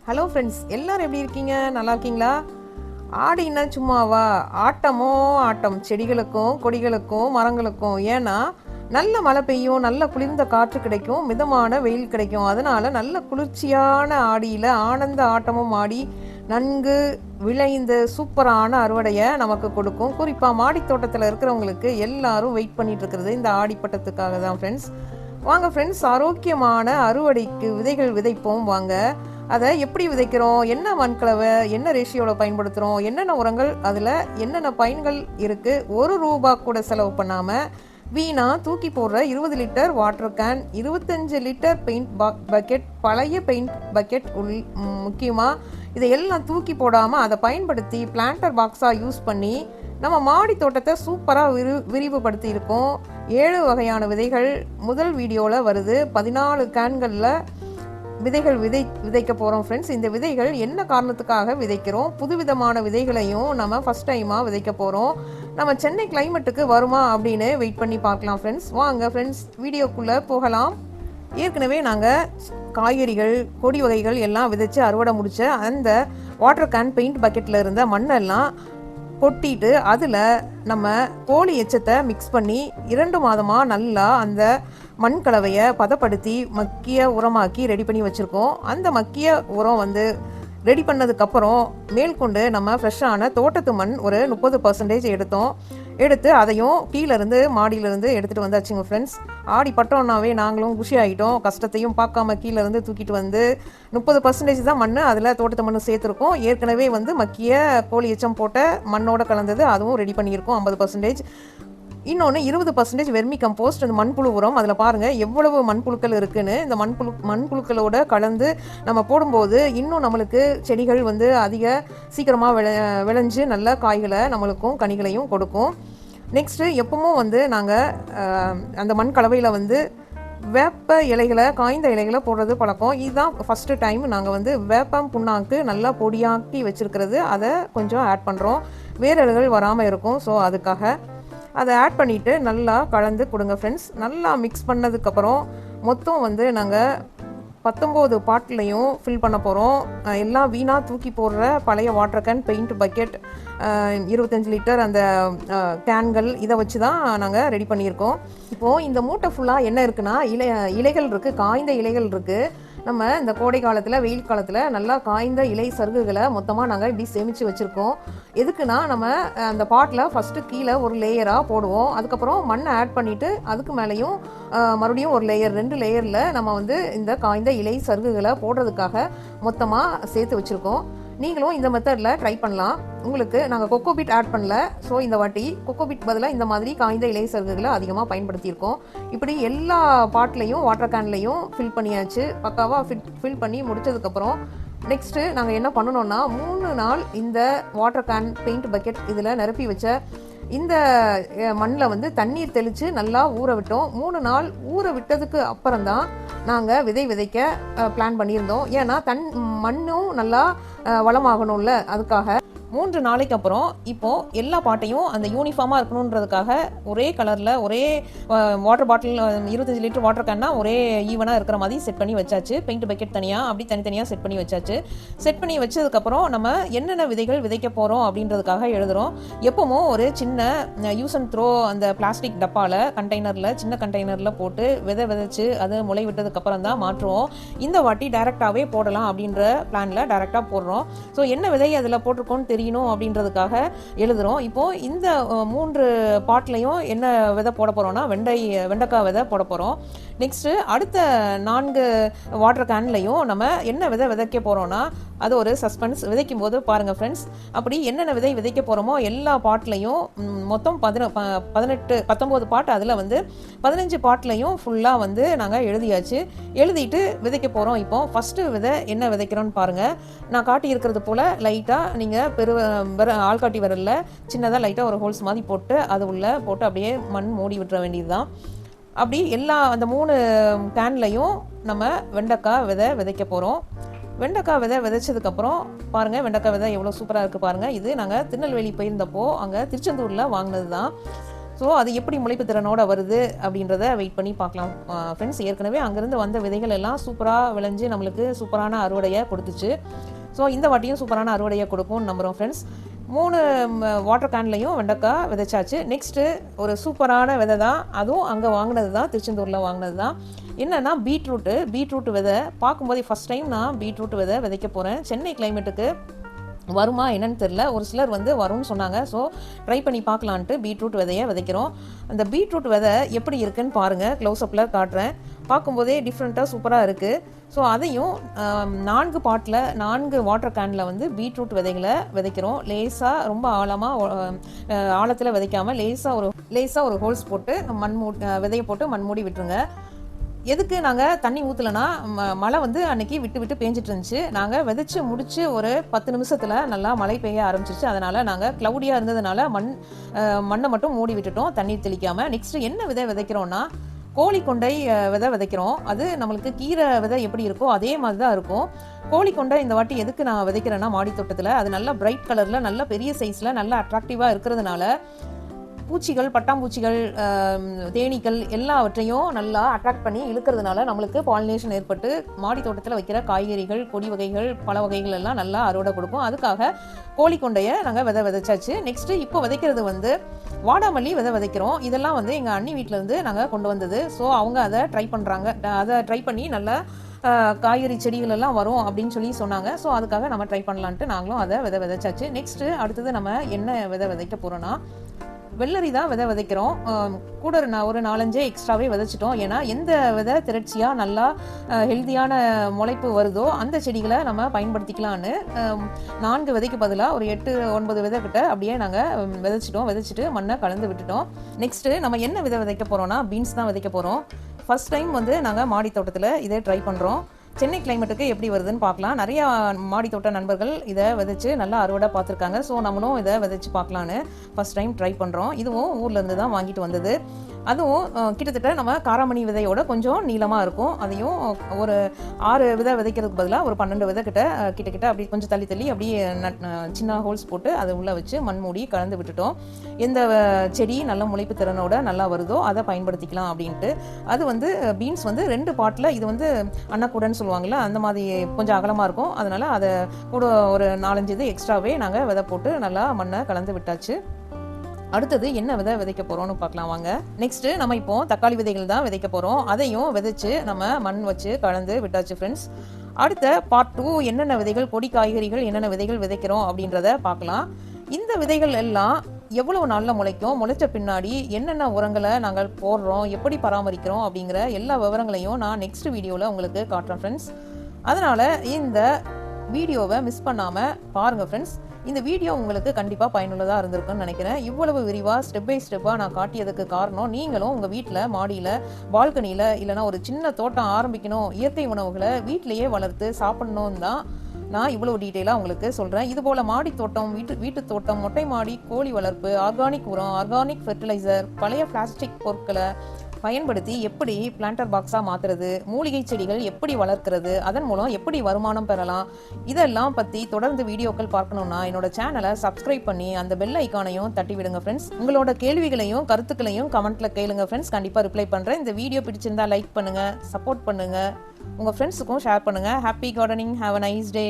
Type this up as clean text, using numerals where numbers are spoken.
Hello friends, எல்லாரும் எப்படி இருக்கீங்க? நல்லா இருக்கீங்களா? ஆடினா சும்மாவா? ஆட்டமோ ஆட்டம், செடிகளுக்கும் கொடிகளுக்கும் மரங்களுக்கும். ஏன்னா நல்ல மழை பெய்யும், நல்ல குளிர்ந்த காற்று கிடைக்கும், மிதமான வெயில் கிடைக்கும். அதனால நல்ல குளிர்ச்சியான ஆடியில் ஆனந்த ஆட்டமும் ஆடி நன்கு விளைந்த சூப்பரான அறுவடையை நமக்கு கொடுக்கும். குறிப்பாக மாடி தோட்டத்தில் இருக்கிறவங்களுக்கு எல்லாரும் வெயிட் பண்ணிட்டு இருக்கிறது இந்த ஆடிப்பட்டத்துக்காக தான் ஃப்ரெண்ட்ஸ். வாங்க ஃப்ரெண்ட்ஸ், ஆரோக்கியமான அறுவடைக்கு விதைகள் விதைப்போம் வாங்க. அதை எப்படி விதைக்கிறோம், என்ன மண்கலவை, என்ன ரேஷியோவில் பயன்படுத்துகிறோம், என்னென்ன உரங்கள், அதில் என்னென்ன பயன்கள் இருக்குது, ₹1 கூட செலவு பண்ணாமல் வீணா தூக்கி போடுற 20 litre water can, 25 litre paint bucket, பழைய பெயிண்ட் பக்கெட் முக்கியமாக இதையெல்லாம் தூக்கி போடாமல் அதை பயன்படுத்தி பிளான்டர் பாக்ஸாக யூஸ் பண்ணி நம்ம மாடி தோட்டத்தை சூப்பராக விரிவுபடுத்தி இருக்கோம். 7 வகையான விதைகள் முதல் வீடியோவில் வருது. 14 கேன்களில் விதைகள் விதைக்க போகிறோம் ஃப்ரெண்ட்ஸ். இந்த விதைகள் என்ன காரணத்துக்காக விதைக்கிறோம், புதுவிதமான விதைகளையும் நம்ம ஃபஸ்ட் டைமாக விதைக்க போகிறோம். நம்ம சென்னை கிளைமேட்டுக்கு வருமா அப்படின்னு வெயிட் பண்ணி பார்க்கலாம் ஃப்ரெண்ட்ஸ். வாங்க ஃப்ரெண்ட்ஸ், வீடியோக்குள்ளே போகலாம். ஏற்கனவே நாங்கள் காய்கறிகள் கொடி வகைகள் எல்லாம் விதைச்சு அறுவடை முடித்த அந்த வாட்டர் கேன் பெயிண்ட் பக்கெட்டில் இருந்த மண்ணெல்லாம் கொட்டிட்டு அதில் நம்ம கோழி எச்சத்தை மிக்ஸ் பண்ணி 2 மாதமாக நல்லா அந்த மண் கலவையை பதப்படுத்தி மக்கிய உரமாக்கி ரெடி பண்ணி வச்சுருக்கோம். அந்த மக்கிய உரம் ரெடி பண்ணதுக்கப்புறம் மேற்கொண்டு நம்ம ஃப்ரெஷ்ஷான தோட்டத்து மண் ஒரு 30% எடுத்து அதையும் கீழேருந்து மாடியிலேருந்து எடுத்துகிட்டு வந்தாச்சுங்க ஃப்ரெண்ட்ஸ். ஆடி பட்டோம்னாவே நாங்களும் குஷி ஆகிட்டோம். கஷ்டத்தையும் பார்க்காம கீழேருந்து தூக்கிட்டு 30% தான் மண் அதில் தோட்டத்து மண் சேர்த்துருக்கோம். ஏற்கனவே மக்கிய கோழி எச்சம் போட்ட மண்ணோட கலந்தது அதுவும் ரெடி பண்ணியிருக்கோம் 50%. இன்னொன்று 20% வெர்மி கம்போஸ்ட், அந்த மண்புழு உரம். அதில் பாருங்கள் எவ்வளவு மண்புழுக்கள் இருக்குன்னு. இந்த மண்புழுக்களோட கலந்து நம்ம போடும்போது இன்னும் நம்மளுக்கு செடிகள் அதிக சீக்கிரமாக விளைஞ்சு நல்ல காய்களை நம்மளுக்கும் கனிகளையும் கொடுக்கும். நெக்ஸ்ட்டு எப்பவும் நாங்கள் அந்த மண் கலவையில் வேப்ப இலைகளை, காய்ந்த இலைகளை போடுறது பழக்கம். இதுதான் ஃபஸ்ட்டு டைம் நாங்கள் வேப்பம் புண்ணாக்கு நல்லா பொடியாக்கி வச்சுருக்கிறது. அதை கொஞ்சம் ஆட் பண்ணுறோம், வேரல்கள் வராமல் இருக்கும். ஸோ அதுக்காக அதை ஆட் பண்ணிவிட்டு நல்லா கலந்து கொடுங்க ஃப்ரெண்ட்ஸ். நல்லா மிக்ஸ் பண்ணதுக்கப்புறம் மொத்தம் நாங்கள் 19 பாட்டிலையும் ஃபில் பண்ண போகிறோம். எல்லாம் வீணாக தூக்கி போடுற பழைய water can, paint bucket, 25 litre அந்த கேன்கள், இதை வச்சு தான் நாங்கள் ரெடி பண்ணியிருக்கோம். இப்போது இந்த மூட்டை ஃபுல்லாக என்ன இருக்குன்னா, இலைகள் இருக்குது, காய்ந்த இலைகள் இருக்குது. நம்ம இந்த கோடை காலத்தில், வெயில் காலத்தில் நல்லா காய்ந்த இலை சருகுகளை மொத்தமாக நாங்கள் இப்படி சேமித்து வச்சுருக்கோம். எதுக்குன்னா, நம்ம அந்த பாட்டில் ஃபஸ்ட்டு கீழே ஒரு லேயராக போடுவோம். அதுக்கப்புறம் மண்ணை ஆட் பண்ணிவிட்டு அதுக்கு மேலேயும் மறுபடியும் ஒரு லேயர், 2 லேயரில் நம்ம இந்த காய்ந்த இலை சருகுகளை போடுறதுக்காக மொத்தமாக சேர்த்து வச்சுருக்கோம். நீங்களும் இந்த மெத்தடில் ட்ரை பண்ணலாம். உங்களுக்கு நாங்கள் கொக்கோபிட் ஆட் பண்ணல. ஸோ இந்த வாட்டி கொக்கோபிட் பதிலாக இந்த மாதிரி காய்ந்த இலை சருகுகளை அதிகமாக பயன்படுத்தியிருக்கோம். இப்படி எல்லா பாட்டிலையும் வாட்டர் கேன்லையும் ஃபில் பண்ணியாச்சு. பக்காவாக ஃபில் பண்ணி முடித்ததுக்கப்புறம் நெக்ஸ்ட்டு நாங்கள் என்ன பண்ணணும்னா, 3 நாள் இந்த வாட்டர் கேன், பெயிண்ட் பக்கெட் இதில் நிரப்பி வச்ச இந்த மண்ணில் தண்ணீர் தெளித்து நல்லா ஊற விட்டோம். 3 நாள் ஊற விட்டதுக்கு அப்புறம்தான் நாங்கள் விதைக்க பிளான் பண்ணியிருந்தோம். ஏன்னா மண்ணும் நல்லா வளமாகணும்ல, அதுக்காக 3 நாளைக்கு அப்புறம் இப்போது எல்லா பாட்டையும் அந்த யூனிஃபார்மாக இருக்கணுன்றதுக்காக ஒரே கலரில், ஒரே வாட்டர் பாட்டில், 25 லிட்டர் வாட்டர் கேன்னா ஒரே ஈவனாக இருக்கிற மாதிரி செட் பண்ணி வச்சாச்சு. பெயிண்ட் பக்கெட் தனியாக, அப்படி தனித்தனியாக செட் பண்ணி வச்சாச்சு. செட் பண்ணி வச்சதுக்கப்புறம் நம்ம என்னென்ன விதைகள் விதைக்க போகிறோம் அப்படின்றதுக்காக எழுதுகிறோம். எப்பவும் ஒரு சின்ன யூஸ் அண்ட் த்ரோ அந்த பிளாஸ்டிக் டப்பாவில், கண்டெய்னரில், சின்ன கண்டெய்னரில் போட்டு விதைச்சு அது முளை விட்டதுக்கப்புறம் தான் மாற்றுவோம். இந்த வாட்டி டைரெக்டாகவே போடலாம் அப்படின்ற பிளானில் டைரெக்டாக போடுறோம். ஸோ என்ன விதை அதில் போட்டிருக்கோன்னு தெரியணும் அப்படின்றதுக்காக எழுதுகிறோம். இப்போது இந்த 3 பாட்லையும் என்ன விதை போட போகிறோம்னா, வெண்டைக்காய் விதை போட போகிறோம். நெக்ஸ்ட்டு அடுத்த 4 வாட்டர் கேன்லையும் நம்ம என்ன விதை விதைக்க போகிறோம்னா, அது ஒரு சஸ்பென்ஸ். விதைக்கும் போது பாருங்கள் ஃப்ரெண்ட்ஸ், அப்படி என்னென்ன விதை விதைக்க போகிறோமோ எல்லா பாட்லையும் மொத்தம் 19 பாட்டு, அதில் 15 பாட்லையும் ஃபுல்லாக நாங்கள் எழுதியாச்சு. எழுதிட்டு விதைக்க போகிறோம். இப்போ ஃபஸ்ட்டு விதை என்ன விதைக்கிறோன்னு பாருங்கள். நான் காட்டியிருக்கிறது போல் லைட்டாக நீங்கள் ஆள்காட்டி விரலில் சின்னதாக லைட்டாக ஒரு ஹோல்ஸ் மாதிரி போட்டு அது உள்ளே போட்டு அப்படியே மண் மூடி விட்டுற வேண்டியது தான். அப்படி எல்லா அந்த 3 கேன்லையும் நம்ம வெண்டைக்காய் விதை விதைக்க போகிறோம். வெண்டைக்காய் விதை விதைச்சதுக்கப்புறம் பாருங்கள், வெண்டைக்காய் விதை எவ்வளோ சூப்பராக இருக்குது பாருங்கள். இது நாங்கள் திருநெல்வேலி போயிருந்தப்போ அங்கே திருச்செந்தூரில் வாங்கினது தான். ஸோ அது எப்படி முளைப்பு திறனோட வருது அப்படின்றத வெயிட் பண்ணி பார்க்கலாம் ஃப்ரெண்ட்ஸ். ஏற்கனவே அங்கேருந்து வந்த விதைகள் எல்லாம் சூப்பராக விளைஞ்சு நம்மளுக்கு சூப்பரான அறுவடையை கொடுத்துச்சு. ஸோ இந்த வாட்டியும் சூப்பரான அறுவடையை கொடுக்கும்னு நம்புகிறோம் ஃப்ரெண்ட்ஸ். 3 வாட்டர் கேன்லையும் வெண்டைக்காய் விதைச்சாச்சு. நெக்ஸ்ட்டு ஒரு சூப்பரான விதை தான், அதுவும் அங்கே வாங்கினது தான், திருச்செந்தூரில் வாங்கினது தான். என்னென்னா பீட்ரூட் விதை. பார்க்கும்போது ஃபஸ்ட் டைம் நான் பீட்ரூட் விதை விதைக்க போகிறேன். சென்னை கிளைமேட்டுக்கு வருமா என்னன்னு தெரில, ஒரு சிலர் வரும்னு சொன்னாங்க. ஸோ ட்ரை பண்ணி பார்க்கலான்ட்டு பீட்ரூட் விதையை விதைக்கிறோம். அந்த பீட்ரூட் விதை எப்படி இருக்குன்னு பாருங்கள், க்ளோஸ்அப்பில் காட்டுறேன். பார்க்கும்போதே டிஃப்ரெண்ட்டாக சூப்பராக இருக்குது. ஸோ அதையும் 4 பாட்டில் 4 வாட்டர் கேனில் பீட்ரூட் விதைகளை விதைக்கிறோம். லேசாக ரொம்ப ஆழத்தில் விதைக்காமல் லேசாக ஒரு ஹோல்ஸ் போட்டு விதையை போட்டு மண் மூடி விட்டுருங்க. எதுக்கு நாங்கள் தண்ணி ஊற்றலைன்னா, மழை அன்றைக்கி விட்டு பேஞ்சிட்டு இருந்துச்சு. நாங்கள் விதைச்சி முடித்து ஒரு 10 நிமிஷத்தில் நல்லா மழை பெய்ய ஆரம்பிச்சிருச்சு. அதனால் நாங்கள் க்ளவுடியாக இருந்ததுனால மண்ணை மட்டும் மூடி விட்டுட்டோம், தண்ணீர் தெளிக்காமல். நெக்ஸ்ட்டு என்ன விதை விதைக்கிறோன்னா, கோழிக்கொண்டை விதை விதைக்கிறோம். அது நம்மளுக்கு கீரை விதை எப்படி இருக்கோ அதே மாதிரி தான் இருக்கும். கோழிக்கொண்டை இந்த வாட்டி எதுக்கு நான் விதைக்கிறேன்னா, மாடி தோட்டத்தில் அது நல்லா பிரைட் கலரில் நல்ல பெரிய சைஸில் நல்லா அட்ராக்டிவாக இருக்கிறதுனால பூச்சிகள், பட்டாம்பூச்சிகள், தேனீக்கள் எல்லாவற்றையும் நல்லா அட்ராக்ட் பண்ணி இழுக்கிறதுனால நம்மளுக்கு பாலினேஷன் ஏற்பட்டு மாடி தோட்டத்தில் வைக்கிற காய்கறிகள், கொடி வகைகள், பழ வகைகள் எல்லாம் நல்லா அறுவடை கொடுக்கும். அதுக்காக கோழிக்கொண்டையை நாங்கள் விதைச்சாச்சு. நெக்ஸ்ட்டு இப்போ விதைக்கிறது வாடாமல்லி விதைக்கிறோம். இதெல்லாம் எங்கள் அண்ணி வீட்டிலேருந்து நாங்கள் கொண்டு வந்தது. ஸோ அவங்க அதை ட்ரை பண்ணி நல்லா காய்கறி செடிகள் எல்லாம் வரும் அப்படின்னு சொல்லி சொன்னாங்க. ஸோ அதுக்காக நம்ம ட்ரை பண்ணலான்ட்டு நாங்களும் அதை விதைச்சாச்சு. நெக்ஸ்ட்டு அடுத்தது நம்ம என்ன விதைக்க போகிறோன்னா, வெள்ளரி தான் விதைக்கிறோம். கூட ஒரு 4-5 எக்ஸ்ட்ராவே விதைச்சிட்டோம். ஏன்னா எந்த விதை திரட்சியாக நல்லா ஹெல்த்தியான முளைப்பு வருதோ அந்த செடிகளை நம்ம பயன்படுத்திக்கலான்னு 4 விதைக்கு பதிலாக ஒரு 8-9 விதை கிட்ட அப்படியே நாங்கள் விதைச்சிட்டு மண்ணை கலந்து விட்டுட்டோம். நெக்ஸ்ட்டு நம்ம என்ன விதைக்க போகிறோம்னா, பீன்ஸ் தான் விதைக்க போகிறோம். ஃபர்ஸ்ட் டைம் நாங்கள் மாடி தோட்டத்தில் இதை ட்ரை பண்ணுறோம். சென்னை கிளைமேட்டுக்கு எப்படி வருதுன்னு பார்க்கலாம். நிறையா மாடி தோட்ட நண்பர்கள் இதை விதைச்சு நல்லா அறுவடை பார்த்துருக்காங்க. ஸோ நம்மளும் இதை விதைச்சு பார்க்கலான்னு ஃபஸ்ட் டைம் ட்ரை பண்ணுறோம். இதுவும் ஊர்லேருந்து தான் வாங்கிட்டு வந்தது. அதுவும் கிட்டத்தட்ட நம்ம காராமணி விதையோட கொஞ்சம் நீளமாக இருக்கும். அதையும் ஒரு 6 விதை விதைக்கிறதுக்கு பதிலாக ஒரு 12 விதை கிட்ட அப்படி கொஞ்சம் தள்ளி அப்படியே சின்ன ஹோல்ஸ் போட்டு அதை உள்ளே வச்சு மண் மூடி கலந்து விட்டுட்டோம். எந்த செடி நல்ல முளைப்பு திறனோட நல்லா வருதோ அதை பயன்படுத்திக்கலாம் அப்படின்ட்டு. அது பீன்ஸ் 2 பாட்டில், இது அன்னக்கூடன்னு சொல்லுவாங்கள்ல, அந்த மாதிரி கொஞ்சம் அகலமாக இருக்கும். அதனால் அதை கூட ஒரு 4-5 இது எக்ஸ்ட்ராவே நாங்கள் விதை போட்டு நல்லா மண்ணை கலந்து விட்டாச்சு. அடுத்தது என்ன விதைக்க போகிறோம்னு பார்க்கலாம் வாங்க. நெக்ஸ்ட்டு நம்ம இப்போ தக்காளி விதைகள் தான் விதைக்க போகிறோம். அதையும் விதைச்சு நம்ம மண் வச்சு கலந்து விட்டாச்சு ஃப்ரெண்ட்ஸ். அடுத்த பார்ட் 2 என்னென்ன விதைகள், கொடி காய்கறிகள் என்னென்ன விதைகள் விதைக்கிறோம் அப்படின்றத பார்க்கலாம். இந்த விதைகள் எல்லாம் எவ்வளோ நாளில் முளைக்கும், முளைச்ச பின்னாடி என்னென்ன உரங்களை நாங்கள் போடுறோம், எப்படி பராமரிக்கிறோம் அப்படிங்கிற எல்லா விவரங்களையும் நான் நெக்ஸ்ட் வீடியோவில் உங்களுக்கு காட்டுறேன் ஃப்ரெண்ட்ஸ். அதனால் இந்த வீடியோவை மிஸ் பண்ணாமல் பாருங்கள் ஃப்ரெண்ட்ஸ். இந்த வீடியோ உங்களுக்கு கண்டிப்பாக பயனுள்ளதாக இருந்திருக்குன்னு நினைக்கிறேன். இவ்வளவு விரிவாக ஸ்டெப் பை ஸ்டெப்பாக நான் காட்டியதுக்கு காரணம், நீங்களும் உங்கள் வீட்டில் மாடியில், பால்கனியில் இல்லைனா ஒரு சின்ன தோட்டம் ஆரம்பிக்கணும், இயற்கை உணவுகளை வீட்டிலையே வளர்த்து சாப்பிட்ணுன்னு தான் நான் இவ்வளோ டீட்டெயிலாக உங்களுக்கு சொல்கிறேன். இதுபோல் மாடி தோட்டம், வீட்டு தோட்டம், மொட்டை மாடி, கோழி வளர்ப்பு, ஆர்கானிக் உரம், ஆர்கானிக் ஃபெர்டிலைசர், பழைய பிளாஸ்டிக் பொருட்களை பயன்படுத்தி எப்படி பிளான்டர் பாக்ஸாக மாற்றுறது, மூலிகை செடிகள் எப்படி வளர்க்கிறது, அதன் மூலம் எப்படி வருமானம் பெறலாம், இதெல்லாம் பற்றி தொடர்ந்து வீடியோக்கள் பார்க்கணுன்னா என்னோட சேனலை சப்ஸ்கிரைப் பண்ணி அந்த பெல் ஐக்கானையும் தட்டி விடுங்க ஃப்ரெண்ட்ஸ். உங்களோட கேள்விகளையும் கருத்துக்களையும் கமெண்ட்டில் கேளுங்க ஃப்ரெண்ட்ஸ். கண்டிப்பாக ரிப்ளை பண்ணுறேன். இந்த வீடியோ பிடிச்சிருந்தா லைக் பண்ணுங்கள், சப்போர்ட் பண்ணுங்கள், உங்கள் ஃப்ரெண்ட்ஸுக்கும் ஷேர் பண்ணுங்கள். Happy gardening, have a nice day.